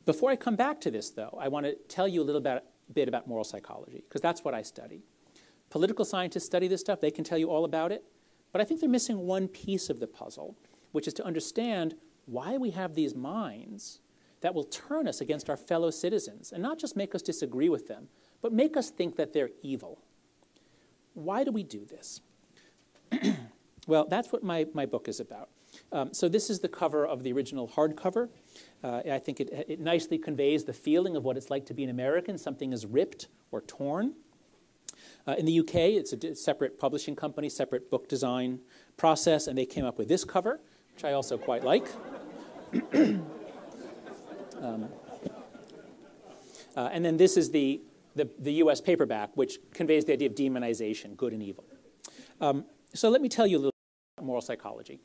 Before I come back to this, though, I want to tell you a little bit about moral psychology, because that's what I study. Political scientists study this stuff. They can tell you all about it. But I think they're missing one piece of the puzzle, which is to understand why we have these minds that will turn us against our fellow citizens, and not just make us disagree with them, but make us think that they're evil. Why do we do this? Well, that's what my book is about. So this is the cover of the original hardcover. I think it nicely conveys the feeling of what it's like to be an American. Something is ripped or torn. In the UK, it's a separate publishing company, separate book design process, and they came up with this cover, which I also quite like. And then this is the US paperback, which conveys the idea of demonization, good and evil. So let me tell you a little about moral psychology.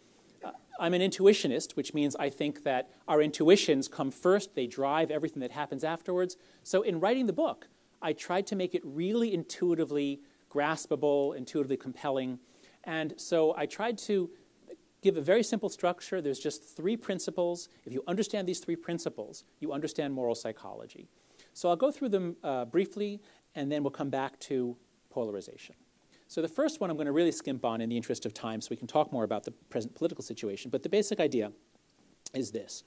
I'm an intuitionist, which means I think that our intuitions come first. They drive everything that happens afterwards. So in writing the book, I tried to make it really intuitively graspable, intuitively compelling. And so I tried to give a very simple structure. There's just 3 principles. If you understand these 3 principles, you understand moral psychology. So I'll go through them briefly, and then we'll come back to polarization. So the first one I'm going to really skimp on in the interest of time so we can talk more about the present political situation. But the basic idea is this.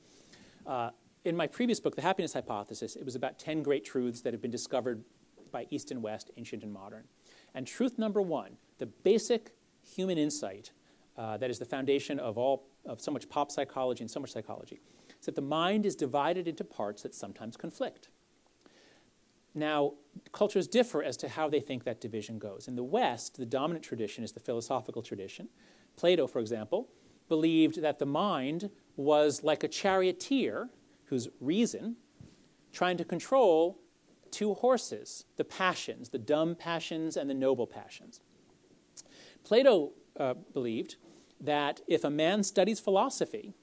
In my previous book, The Happiness Hypothesis, it was about 10 great truths that have been discovered by East and West, ancient and modern. And truth number 1, the basic human insight that is the foundation of so much pop psychology and so much psychology, is that the mind is divided into parts that sometimes conflict. Now, cultures differ as to how they think that division goes. In the West, the dominant tradition is the philosophical tradition. Plato, for example, believed that the mind was like a charioteer whose reason trying to control 2 horses, the passions, the dumb passions and the noble passions. Plato believed that if a man studies philosophy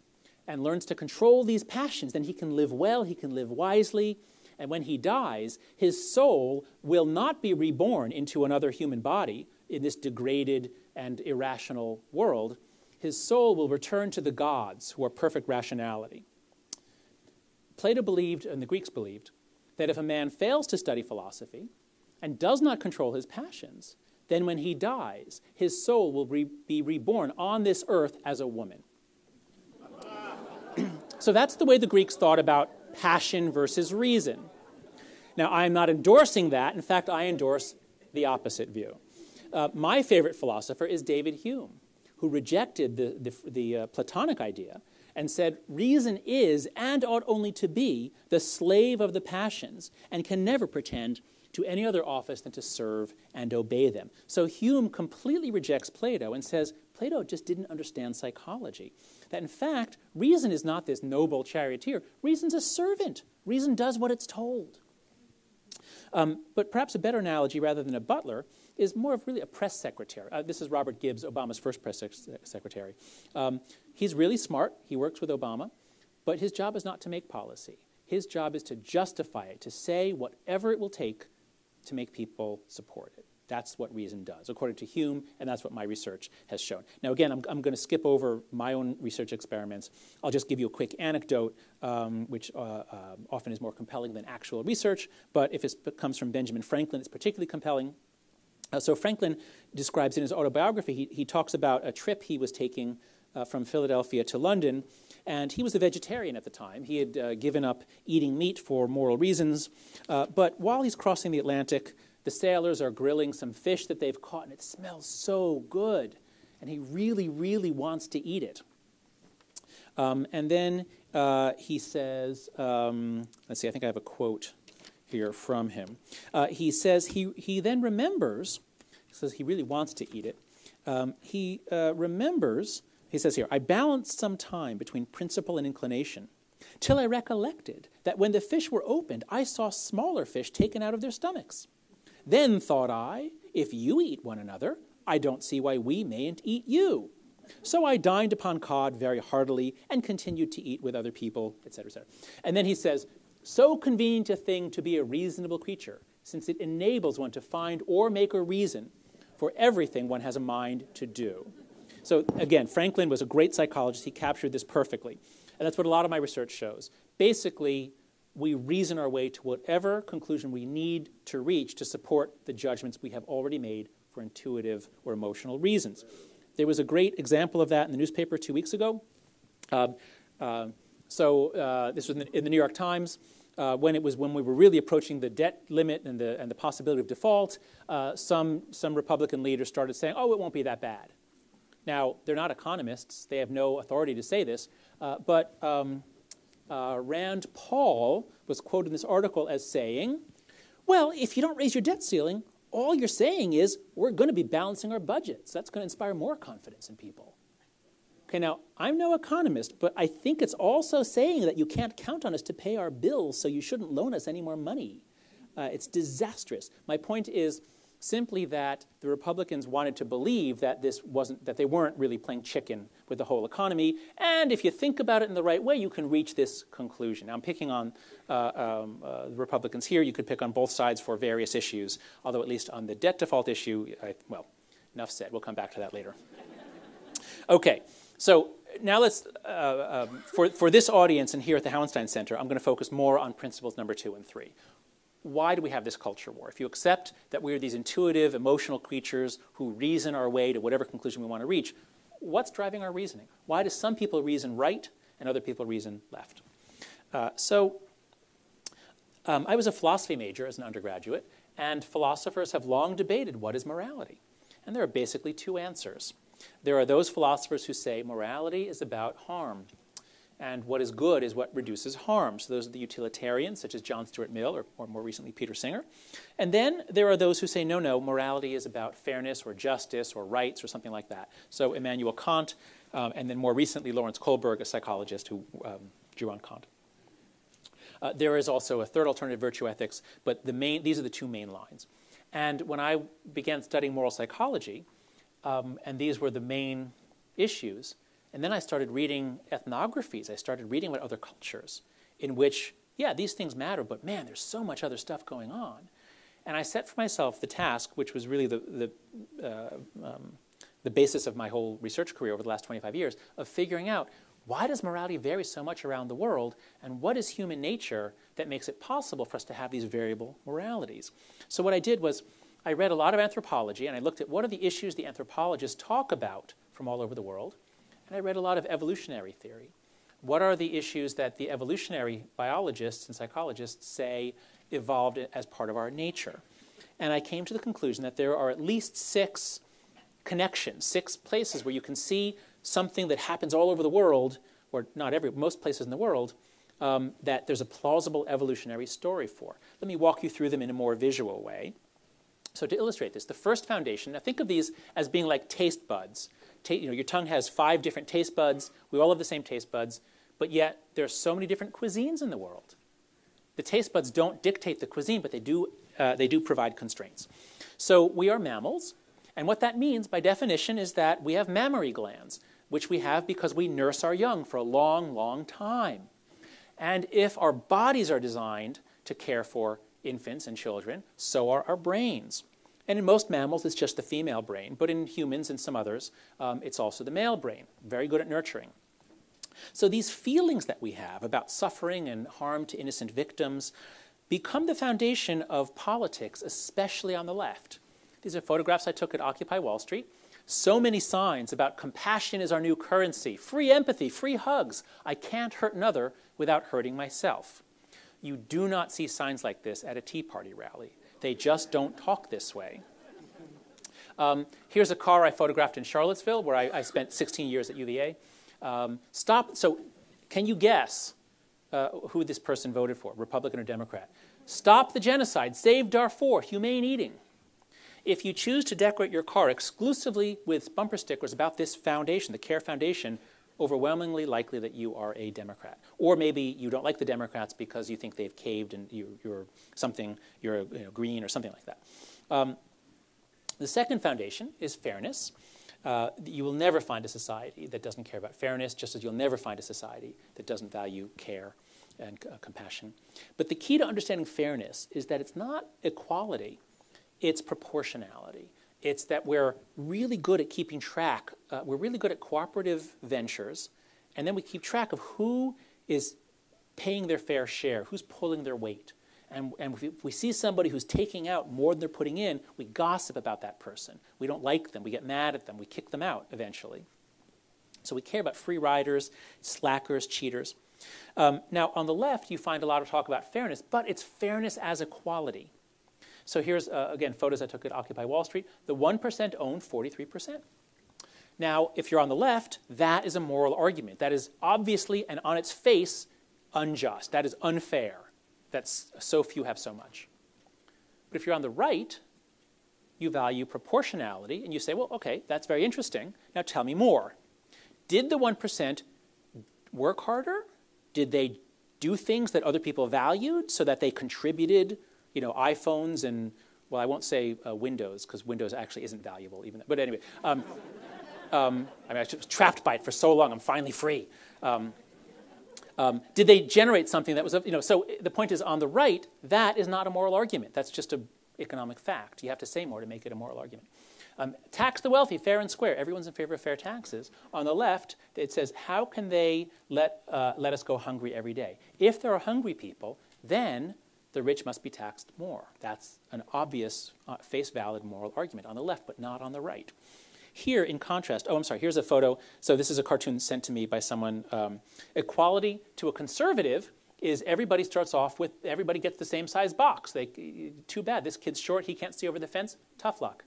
and learns to control these passions, then he can live well, he can live wisely, and when he dies, his soul will not be reborn into another human body in this degraded and irrational world. His soul will return to the gods, who are perfect rationality. Plato believed, and the Greeks believed, that if a man fails to study philosophy and does not control his passions, then when he dies, his soul will be reborn on this earth as a woman. So that's the way the Greeks thought about passion versus reason. Now, I'm not endorsing that. In fact, I endorse the opposite view. My favorite philosopher is David Hume, who rejected the Platonic idea and said, reason is, and ought only to be, the slave of the passions, and can never pretend to any other office than to serve and obey them. So Hume completely rejects Plato and says, Plato just didn't understand psychology. That in fact, reason is not this noble charioteer. Reason's a servant. Reason does what it's told. But perhaps a better analogy, rather than a butler, is more of really a press secretary. This is Robert Gibbs, Obama's first press secretary. He's really smart. He works with Obama. But his job is not to make policy. His job is to justify it, to say whatever it will take to make people support it. That's what reason does, according to Hume, and that's what my research has shown. Now, again, I'm going to skip over my own research experiments. I'll just give you a quick anecdote, which often is more compelling than actual research, but if it comes from Benjamin Franklin, it's particularly compelling. So Franklin describes in his autobiography, he talks about a trip he was taking from Philadelphia to London, and he was a vegetarian at the time. He had given up eating meat for moral reasons, but while he's crossing the Atlantic, the sailors are grilling some fish that they've caught, and it smells so good, and he really, really wants to eat it. And then he says, let's see, I think I have a quote here from him. He says he then remembers, he says he really wants to eat it. He remembers, he says here, I balanced some time between principle and inclination, till I recollected that when the fish were opened, I saw smaller fish taken out of their stomachs. Then thought I, if you eat one another, I don't see why we mayn't eat you. So I dined upon cod very heartily and continued to eat with other people, etc., etc. And then he says, so convenient a thing to be a reasonable creature, since it enables one to find or make a reason for everything one has a mind to do. So again, Franklin was a great psychologist. He captured this perfectly. And that's what a lot of my research shows. Basically, we reason our way to whatever conclusion we need to reach to support the judgments we have already made for intuitive or emotional reasons. There was a great example of that in the newspaper 2 weeks ago. This was in the New York Times. When we were really approaching the debt limit and the possibility of default, some Republican leaders started saying, "Oh, it won't be that bad." Now, they're not economists; they have no authority to say this. But Rand Paul was quoted in this article as saying, "Well, if you don't raise your debt ceiling, all you're saying is we're going to be balancing our budgets. That's going to inspire more confidence in people." Okay, now, I'm no economist, but I think it's also saying that you can't count on us to pay our bills, so you shouldn't loan us any more money. It's disastrous. My point is simply that the Republicans wanted to believe that that they weren't really playing chicken with the whole economy, and if you think about it in the right way, you can reach this conclusion. Now, I'm picking on the Republicans here. You could pick on both sides for various issues, although at least on the debt default issue, well, enough said. We'll come back to that later. Okay. So now let's, for this audience and here at the Haidt'ten Center, I'm going to focus more on principles number 2 and 3. Why do we have this culture war? If you accept that we are these intuitive, emotional creatures who reason our way to whatever conclusion we want to reach, what's driving our reasoning? Why do some people reason right and other people reason left? I was a philosophy major as an undergraduate, and philosophers have long debated what is morality. And there are basically 2 answers. There are those philosophers who say morality is about harm, and what is good is what reduces harm. So those are the utilitarians, such as John Stuart Mill or more recently Peter Singer. And then there are those who say, no, morality is about fairness or justice or rights or something like that. So Immanuel Kant, and then more recently Lawrence Kohlberg, a psychologist who drew on Kant. There is also a third alternative, virtue ethics, but these are the 2 main lines. And when I began studying moral psychology, and these were the main issues. And then I started reading ethnographies. I started reading about other cultures in which, yeah, these things matter, but man, there's so much other stuff going on. And I set for myself the task, which was really the basis of my whole research career over the last 25 years, of figuring out why does morality vary so much around the world, and what is human nature that makes it possible for us to have these variable moralities? So what I did was I read a lot of anthropology, and I looked at what are the issues the anthropologists talk about from all over the world. And I read a lot of evolutionary theory. What are the issues that the evolutionary biologists and psychologists say evolved as part of our nature? And I came to the conclusion that there are at least 6 connections, 6 places where you can see something that happens all over the world, or most places in the world, that there's a plausible evolutionary story for. Let me walk you through them in a more visual way. So to illustrate this, the first foundation, now think of these as being like taste buds. Your tongue has 5 different taste buds. We all have the same taste buds, but yet there are so many different cuisines in the world. The taste buds don't dictate the cuisine, but they do provide constraints. So we are mammals, and what that means by definition is that we have mammary glands, which we have because we nurse our young for a long, long time. And if our bodies are designed to care for infants and children, so are our brains. And in most mammals, it's just the female brain, but in humans and some others, it's also the male brain, very good at nurturing. So these feelings that we have about suffering and harm to innocent victims become the foundation of politics, especially on the left. These are photographs I took at Occupy Wall Street. So many signs about compassion is our new currency, free empathy, free hugs. I can't hurt another without hurting myself. You do not see signs like this at a Tea Party rally. They just don't talk this way. Here's a car I photographed in Charlottesville, where I spent 16 years at UVA. So can you guess who this person voted for, Republican or Democrat? Stop the genocide, save Darfur, humane eating. If you choose to decorate your car exclusively with bumper stickers about this foundation, the CARE Foundation, overwhelmingly likely that you are a Democrat. Or maybe you don't like the Democrats because you think they've caved and you're green or something like that. The second foundation is fairness. You will never find a society that doesn't care about fairness, just as you'll never find a society that doesn't value care and compassion. But the key to understanding fairness is that it's not equality, it's proportionality. It's that we're really good at keeping track. We're really good at cooperative ventures, and then we keep track of who is paying their fair share, who's pulling their weight. And if we see somebody who's taking out more than they're putting in, we gossip about that person. We don't like them. We get mad at them. We kick them out eventually. So we care about free riders, slackers, cheaters. Now, on the left, you find a lot of talk about fairness, but it's fairness as a quality. So here's, again, photos I took at Occupy Wall Street. The 1% own 43%. Now, if you're on the left, that is a moral argument. That is obviously and on its face unjust. That is unfair. That's so few have so much. But if you're on the right, you value proportionality, and you say, well, okay, that's very interesting. Now tell me more. Did the 1% work harder? Did they do things that other people valued so that they contributed, iPhones and, well, I won't say Windows, because Windows actually isn't valuable. But anyway, I was trapped by it for so long. I'm finally free. Did they generate something that was, so the point is on the right, that is not a moral argument. That's just an economic fact. You have to say more to make it a moral argument. Tax the wealthy, fair and square. Everyone's in favor of fair taxes. On the left, it says, how can they let us go hungry every day? If there are hungry people, then the rich must be taxed more. That's an obvious, face-valid moral argument on the left, but not on the right. Here, in contrast, here's a photo. So this is a cartoon sent to me by someone. Equality to a conservative is everybody starts off with, everybody gets the same size box. Too bad, this kid's short, he can't see over the fence, tough luck.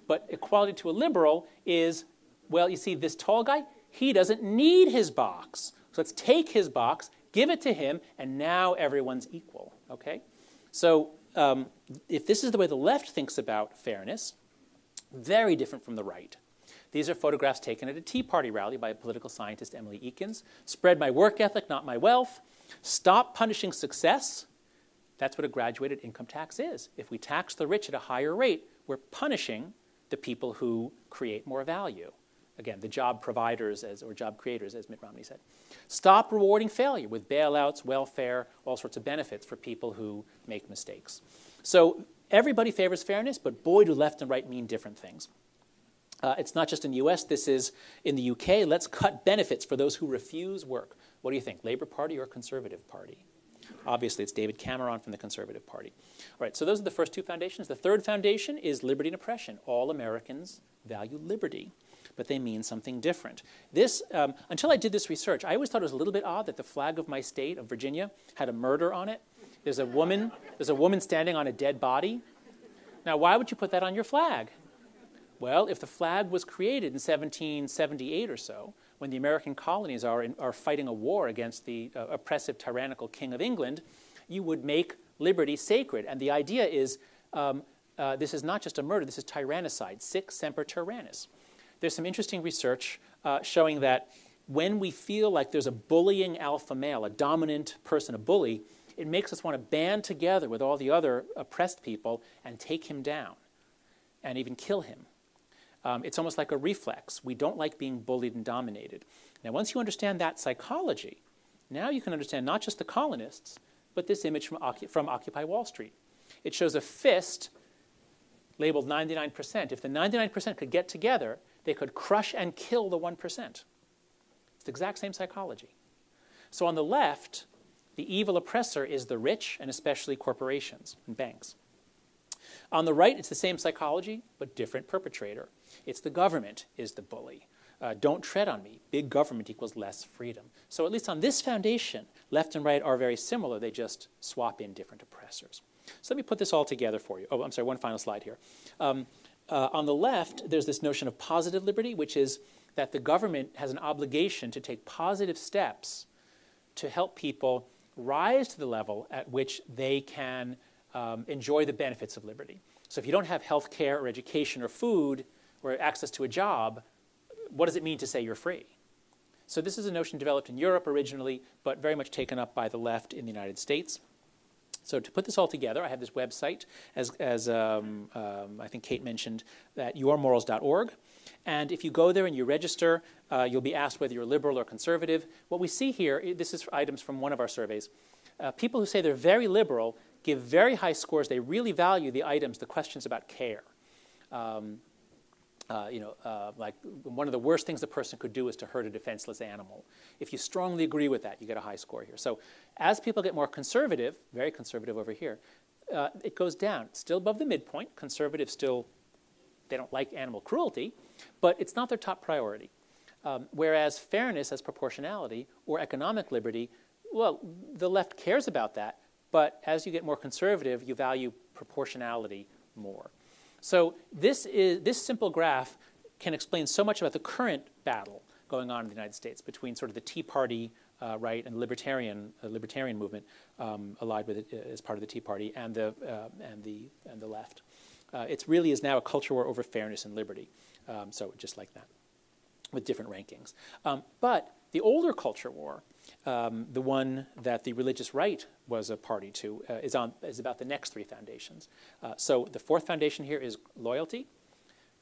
But equality to a liberal is, well, you see, this tall guy, he doesn't need his box. So let's take his box, give it to him, and now everyone's equal, okay? So if this is the way the left thinks about fairness, very different from the right. These are photographs taken at a Tea Party rally by political scientist Emily Eakins. Spread my work ethic, not my wealth. Stop punishing success. That's what a graduated income tax is. If we tax the rich at a higher rate, we're punishing the people who create more value. Again, the job providers or job creators, as Mitt Romney said. Stop rewarding failure with bailouts, welfare, all sorts of benefits for people who make mistakes. So everybody favors fairness, but boy, do left and right mean different things. It's not just in the US, this is in the UK. Let's cut benefits for those who refuse work. What do you think, Labour Party or Conservative Party? Obviously, it's David Cameron from the Conservative Party. All right, so those are the first two foundations. The third foundation is liberty and oppression. All Americans value liberty, but they mean something different. This, until I did this research, I always thought it was a little bit odd that the flag of my state, of Virginia, had a murder on it. There's a woman standing on a dead body. Now, why would you put that on your flag? Well, if the flag was created in 1778 or so, when the American colonies are fighting a war against the oppressive, tyrannical King of England, you would make liberty sacred. And the idea is this is not just a murder, this is tyrannicide, sic semper tyrannis. There's some interesting research showing that when we feel like there's a bullying alpha male, a dominant person, a bully, it makes us want to band together with all the other oppressed people and take him down and even kill him. It's almost like a reflex. We don't like being bullied and dominated. Now, once you understand that psychology, now you can understand not just the colonists, but this image from Occupy Wall Street. It shows a fist labeled 99%. If the 99% could get together, they could crush and kill the 1%. It's the exact same psychology. So on the left, the evil oppressor is the rich, and especially corporations and banks. On the right, it's the same psychology, but different perpetrator. It's the government is the bully. Don't tread on me. Big government equals less freedom. So at least on this foundation, left and right are very similar. They just swap in different oppressors. So let me put this all together for you. Oh, I'm sorry, one final slide here. On the left, there's this notion of positive liberty, which is that the government has an obligation to take positive steps to help people rise to the level at which they can enjoy the benefits of liberty. So if you don't have health care or education or food or access to a job, what does it mean to say you're free? So this is a notion developed in Europe originally, but very much taken up by the left in the United States. So to put this all together, I have this website, as I think Kate mentioned, at yourmorals.org. And if you go there and you register, you'll be asked whether you're liberal or conservative. What we see here, this is items from one of our surveys. People who say they're very liberal give very high scores. They really value the items, the questions about care. like one of the worst things a person could do is to hurt a defenseless animal. If you strongly agree with that, you get a high score here. So as people get more conservative, very conservative over here, it goes down. Still above the midpoint. Conservatives still, they don't like animal cruelty, but it's not their top priority. Whereas fairness as proportionality or economic liberty, well, the left cares about that, but as you get more conservative, you value proportionality more. So this simple graph can explain so much about the current battle going on in the United States between sort of the Tea Party right and the libertarian movement allied with it as part of the Tea Party and the left. It really is now a culture war over fairness and liberty. So just like that, with different rankings. But the older culture war, the one that the religious right was a party to, is about the next three foundations. So the fourth foundation here is loyalty.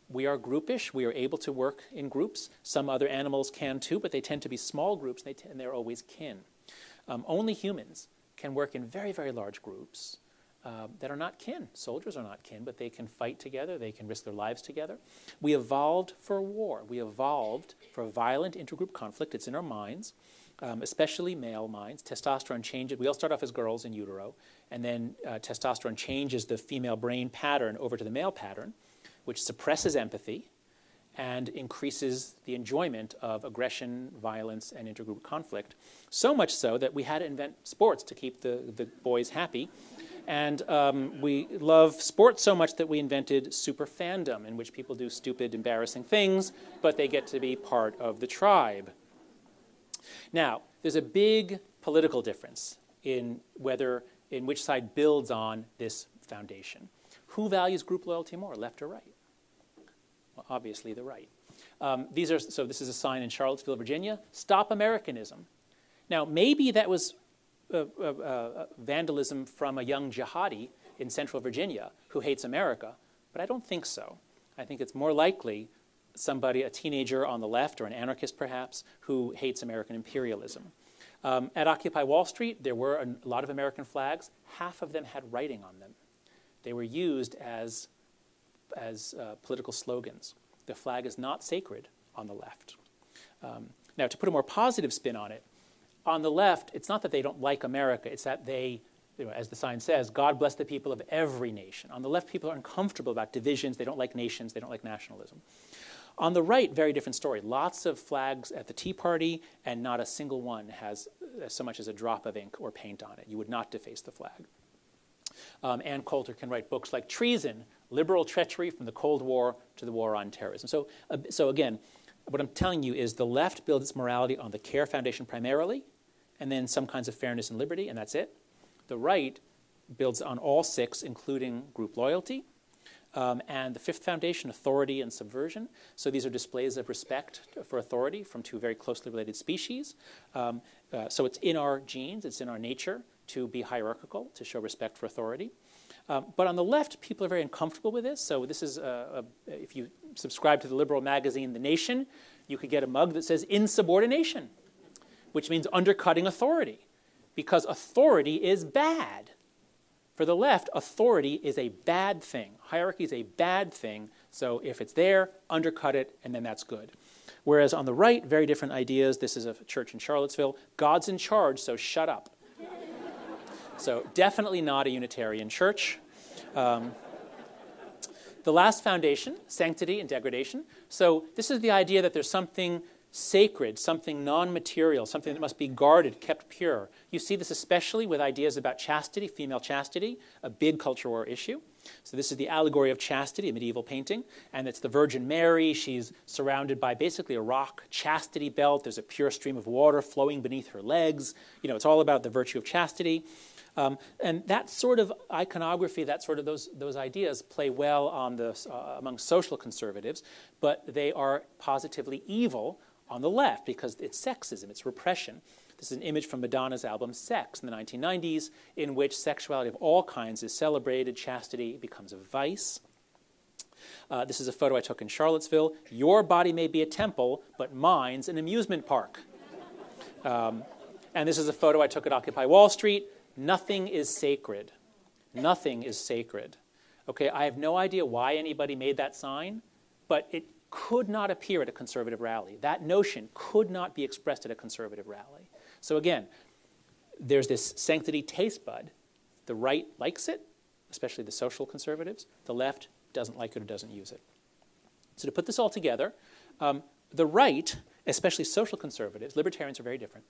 We are groupish. We are able to work in groups. Some other animals can too, but they tend to be small groups, and they're always kin. Only humans can work in very, very large groups that are not kin. Soldiers are not kin, but they can fight together. They can risk their lives together. We evolved for war. We evolved for violent intergroup conflict. It's in our minds, especially male minds. Testosterone changes. We all start off as girls in utero, and then testosterone changes the female brain pattern over to the male pattern, which suppresses empathy and increases the enjoyment of aggression, violence, and intergroup conflict. So much so that we had to invent sports to keep the boys happy. And we love sports so much that we invented super fandom, in which people do stupid, embarrassing things, but they get to be part of the tribe. Now, there's a big political difference in which side builds on this foundation. Who values group loyalty more, left or right? Well, obviously the right. So this is a sign in Charlottesville, Virginia. Stop Americanism. Now, maybe that was vandalism from a young jihadi in central Virginia who hates America, but I don't think so. I think it's more likely a teenager on the left, or an anarchist perhaps, who hates American imperialism. At Occupy Wall Street, there were a lot of American flags. Half of them had writing on them. They were used as political slogans. The flag is not sacred on the left. Now, to put a more positive spin on it, on the left, it's not that they don't like America. It's that they, as the sign says, God bless the people of every nation. On the left, people are uncomfortable about divisions. They don't like nations. They don't like nationalism. On the right, very different story. Lots of flags at the Tea Party, and not a single one has so much as a drop of ink or paint on it. You would not deface the flag. Ann Coulter can write books like Treason, Liberal Treachery from the Cold War to the War on Terrorism. So again, what I'm telling you is the left builds its morality on the CARE Foundation primarily, and then some kinds of fairness and liberty, and that's it. The right builds on all six, including group loyalty. And the fifth foundation, authority and subversion. So these are displays of respect for authority from two very closely related species. So it's in our genes, it's in our nature to be hierarchical, to show respect for authority. But on the left, people are very uncomfortable with this. So this is, if you subscribe to the liberal magazine The Nation, you could get a mug that says insubordination, which means undercutting authority, because authority is bad. For the left, authority is a bad thing. Hierarchy is a bad thing. So if it's there, undercut it, and then that's good. Whereas on the right, very different ideas. This is a church in Charlottesville. God's in charge, so shut up. So definitely not a Unitarian church. The last foundation, sanctity and degradation. So this is the idea that there's something sacred, something non-material, something that must be guarded, kept pure. You see this especially with ideas about chastity, female chastity, a big cultural war issue. So this is the allegory of chastity, a medieval painting, and it's the Virgin Mary. She's surrounded by basically a rock chastity belt. There's a pure stream of water flowing beneath her legs. It's all about the virtue of chastity. And that sort of iconography, that sort of those ideas play well on among social conservatives, but they are positively evil on the left because it's sexism, it's repression. This is an image from Madonna's album Sex in the 1990s, in which sexuality of all kinds is celebrated. Chastity becomes a vice. This is a photo I took in Charlottesville. Your body may be a temple, but mine's an amusement park. And this is a photo I took at Occupy Wall Street. Nothing is sacred. Nothing is sacred. Okay, I have no idea why anybody made that sign, but could not appear at a conservative rally. That notion could not be expressed at a conservative rally. So again, there's this sanctity taste bud. The right likes it, especially the social conservatives. The left doesn't like it or doesn't use it. So to put this all together, the right, especially social conservatives, libertarians are very different.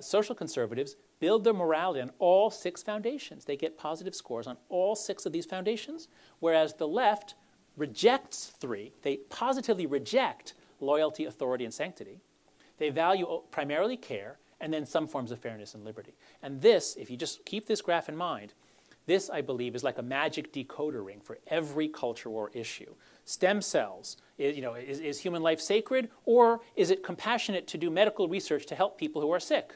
Social conservatives build their morality on all 6 foundations. They get positive scores on all 6 of these foundations, whereas the left rejects 3. They positively reject loyalty, authority, and sanctity. They value primarily care and then some forms of fairness and liberty. And this, if you just keep this graph in mind, this, I believe, is like a magic decoder ring for every culture or issue. Stem cells, is human life sacred, or is it compassionate to do medical research to help people who are sick?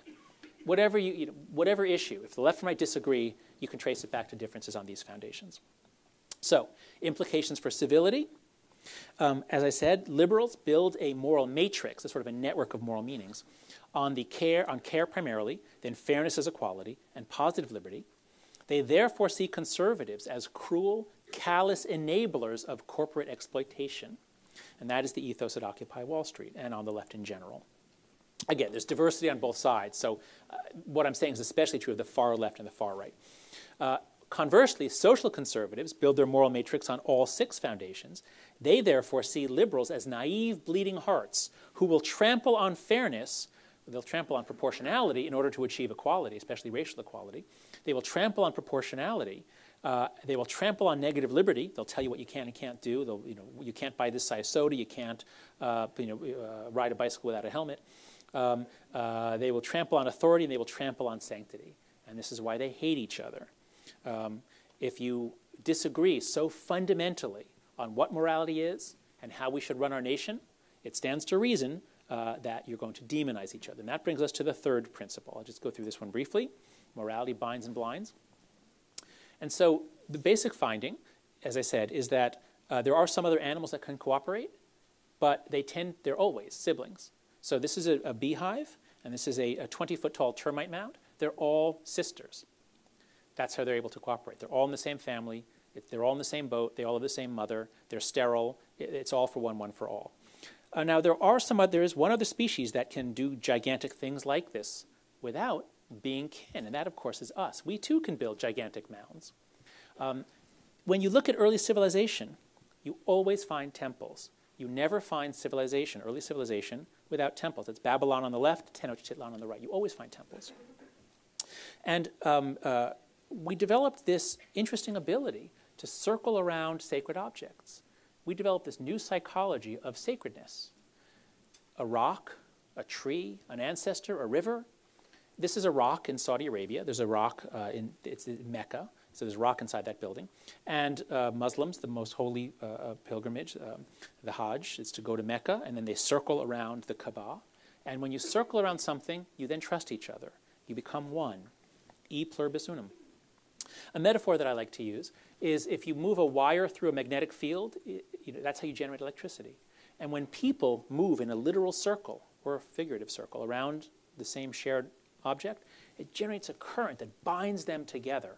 Whatever whatever issue, if the left and right disagree, you can trace it back to differences on these foundations. So, implications for civility. As I said, liberals build a moral matrix, a sort of a network of moral meanings, on care primarily, then fairness as equality, and positive liberty. They therefore see conservatives as cruel, callous enablers of corporate exploitation. And that is the ethos at Occupy Wall Street and on the left in general. Again, there's diversity on both sides, so what I'm saying is especially true of the far left and the far right. Conversely, social conservatives build their moral matrix on all 6 foundations. They therefore see liberals as naive, bleeding hearts who will trample on fairness. They'll trample on proportionality in order to achieve equality, especially racial equality. They will trample on proportionality. They will trample on negative liberty. They'll tell you what you can and can't do. You can't buy this size soda. You can't ride a bicycle without a helmet. They will trample on authority, and they will trample on sanctity. And this is why they hate each other. If you disagree so fundamentally on what morality is and how we should run our nation, it stands to reason that you're going to demonize each other. And that brings us to the 3rd principle. I'll just go through this one briefly. Morality binds and blinds. And so the basic finding, as I said, is that there are some other animals that can cooperate, but they're always siblings. So this is a beehive, and this is a 20-foot-tall termite mound. They're all sisters. That's how they're able to cooperate. They're all in the same family. They're all in the same boat. They all have the same mother. They're sterile. It's all for one for all. Now, there is one other species that can do gigantic things like this without being kin, and that, of course, is us. We, too, can build gigantic mounds. When you look at early civilization, you always find temples. You never find early civilization, without temples. It's Babylon on the left, Tenochtitlan on the right. You always find temples. And we developed this interesting ability to circle around sacred objects. We developed this new psychology of sacredness. A rock, a tree, an ancestor, a river. This is a rock in Saudi Arabia. There's a rock it's in Mecca. So there's a rock inside that building. And Muslims, the most holy pilgrimage, the Hajj, is to go to Mecca, and then they circle around the Kaaba. And when you circle around something, you then trust each other. You become one. E pluribus unum. A metaphor that I like to use is if you move a wire through a magnetic field, that's how you generate electricity. And when people move in a literal circle or a figurative circle around the same shared object, it generates a current that binds them together,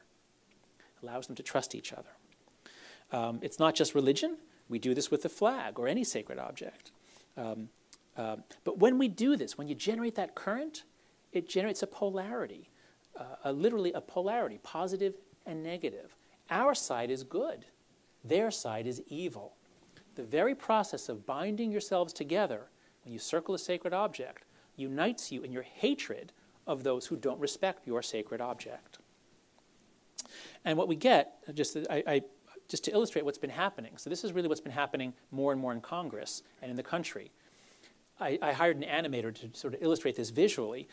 allows them to trust each other. It's not just religion. We do this with the flag or any sacred object. But when we do this, when you generate that current, it generates a polarity, literally a polarity, positive and negative. Our side is good. Their side is evil. The very process of binding yourselves together when you circle a sacred object unites you in your hatred of those who don't respect your sacred object. And what we get, just to illustrate what's been happening, so this is really what's been happening more and more in Congress and in the country. I hired an animator to sort of illustrate this visually.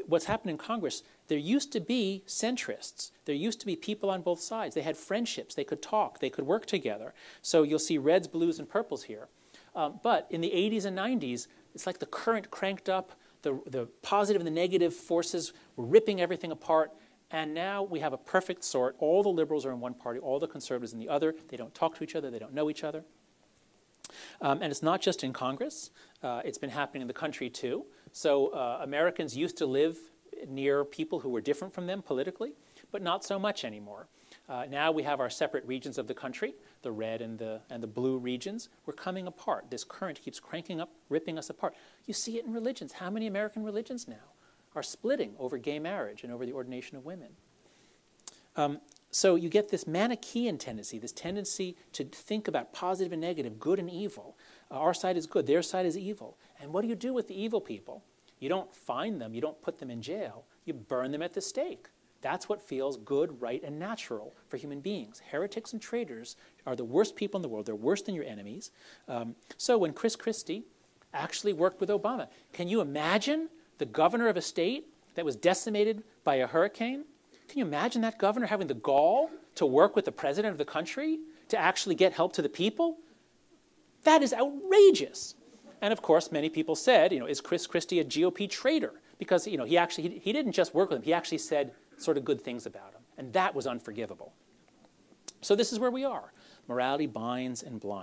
What's happened in Congress, there used to be centrists. There used to be people on both sides. They had friendships. They could talk. They could work together. So you'll see reds, blues, and purples here. But in the 80s and 90s, it's like the current cranked up. The positive and the negative forces were ripping everything apart. And now we have a perfect sort. All the liberals are in one party, all the conservatives in the other. They don't talk to each other. They don't know each other. And it's not just in Congress. It's been happening in the country, too. So Americans used to live near people who were different from them politically, but not so much anymore. Now we have our separate regions of the country, the red and the blue regions. We're coming apart. This current keeps cranking up, ripping us apart. You see it in religions. How many American religions now are splitting over gay marriage and over the ordination of women? So you get this Manichaean tendency, this tendency to think about positive and negative, good and evil. Our side is good, their side is evil. And what do you do with the evil people? You don't find them, you don't put them in jail, you burn them at the stake. That's what feels good, right, and natural for human beings. Heretics and traitors are the worst people in the world. They're worse than your enemies. So when Chris Christie actually worked with Obama, can you imagine the governor of a state that was decimated by a hurricane? Can you imagine that governor having the gall to work with the president of the country to actually get help to the people? That is outrageous. And of course, many people said, is Chris Christie a GOP traitor? Because, he didn't just work with him. He actually said sort of good things about him. And that was unforgivable. So this is where we are. Morality binds and blinds.